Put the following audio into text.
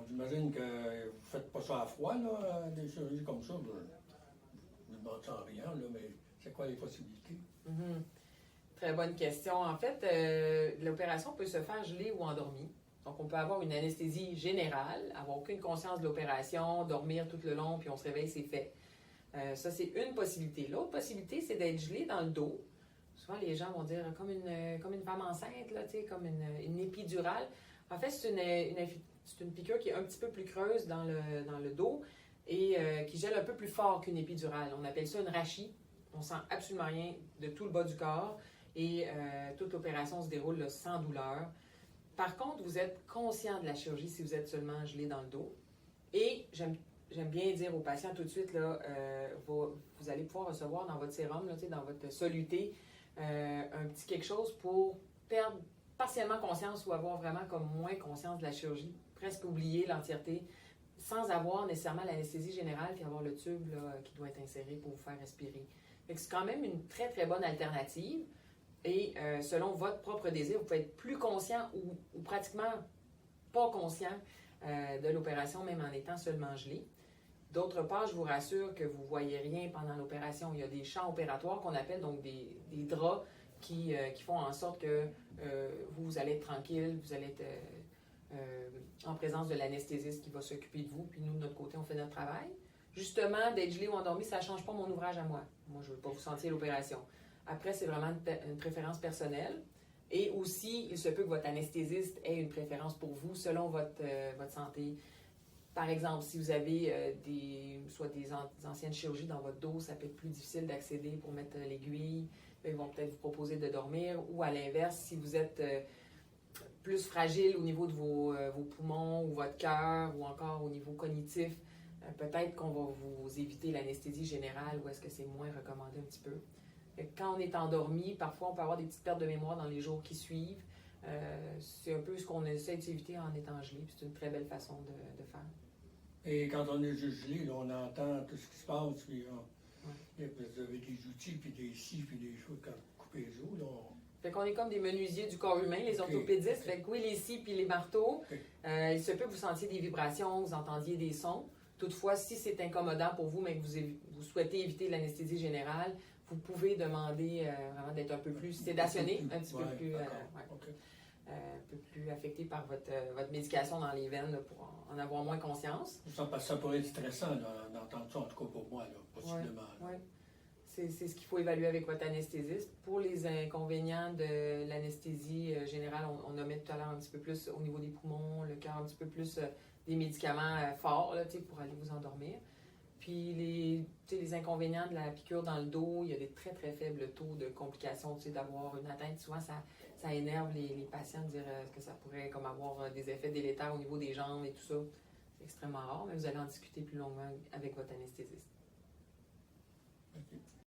j'imagine que vous ne faites pas ça à froid, là, des chirurgies comme ça. Je ne demande ça en rien, là, mais c'est quoi les possibilités? Mhm. Très bonne question. En fait, l'opération peut se faire gelée ou endormie. Donc, on peut avoir une anesthésie générale, avoir aucune conscience de l'opération, dormir tout le long, puis on se réveille, c'est fait. Ça, c'est une possibilité. L'autre possibilité, c'est d'être gelé dans le dos. Souvent, les gens vont dire comme une femme enceinte, là, comme une épidurale. En fait, c'est une piqûre qui est un petit peu plus creuse dans le dos et qui gèle un peu plus fort qu'une épidurale. On appelle ça une rachie. On sent absolument rien de tout le bas du corps et toute l'opération se déroule là, sans douleur. Par contre, vous êtes conscient de la chirurgie si vous êtes seulement gelé dans le dos. Et j'aime bien dire aux patients tout de suite, là, vous allez pouvoir recevoir dans votre sérum, là, dans votre soluté, un petit quelque chose pour perdre partiellement conscience ou avoir vraiment comme moins conscience de la chirurgie, presque oublier l'entièreté, sans avoir nécessairement l'anesthésie générale puis avoir le tube là, qui doit être inséré pour vous faire respirer. C'est quand même une très très bonne alternative. Et selon votre propre désir, vous pouvez être plus conscient ou pratiquement pas conscient de l'opération, même en étant seulement gelé. D'autre part, je vous rassure que vous ne voyez rien pendant l'opération. Il y a des champs opératoires qu'on appelle donc des draps qui font en sorte que vous allez être tranquille, vous allez être en présence de l'anesthésiste qui va s'occuper de vous. Puis nous, de notre côté, on fait notre travail. Justement, d'être gelé ou endormi, ça ne change pas mon ouvrage à moi. Moi, je ne veux pas vous sentir l'opération. Après, c'est vraiment une préférence personnelle. Et aussi, il se peut que votre anesthésiste ait une préférence pour vous selon votre santé. Par exemple, si vous avez soit des anciennes chirurgies dans votre dos, ça peut être plus difficile d'accéder pour mettre l'aiguille. Ils vont peut-être vous proposer de dormir. Ou à l'inverse, si vous êtes plus fragile au niveau de vos poumons ou votre cœur ou encore au niveau cognitif, peut-être qu'on va vous éviter l'anesthésie générale ou est-ce que c'est moins recommandé un petit peu. Quand on est endormi, parfois on peut avoir des petites pertes de mémoire dans les jours qui suivent. C'est un peu ce qu'on essaie d'éviter en étant gelé. C'est une très belle façon de faire. Et quand on est juste gelé, là, on entend tout ce qui se passe. Puis, vous avez des outils, puis des scies, puis des choses comme couper les os. Là, Fait qu'on est comme des menuisiers du corps humain, les orthopédistes. Fait que oui, les scies puis les marteaux. Il se peut que vous sentiez des vibrations, vous entendiez des sons. Toutefois, si c'est incommodant pour vous, mais que vous souhaitez éviter l'anesthésie générale, vous pouvez demander vraiment d'être un peu plus sédationné, un petit peu plus, un peu plus affecté par votre médication dans les veines là, pour en avoir moins conscience. Ça pourrait être stressant d'entendre ça, en tout cas pour moi, là, possiblement. Oui. C'est ce qu'il faut évaluer avec votre anesthésiste. Pour les inconvénients de l'anesthésie générale, on nommait tout à l'heure un petit peu plus au niveau des poumons, le cœur, un petit peu plus des médicaments forts là, pour aller vous endormir. Puis les inconvénients de la piqûre dans le dos, il y a des très très faibles taux de complications, d'avoir une atteinte. Souvent, ça énerve les patients de dire que ça pourrait comme avoir des effets délétères au niveau des jambes et tout ça. C'est extrêmement rare, mais vous allez en discuter plus longuement avec votre anesthésiste. Okay.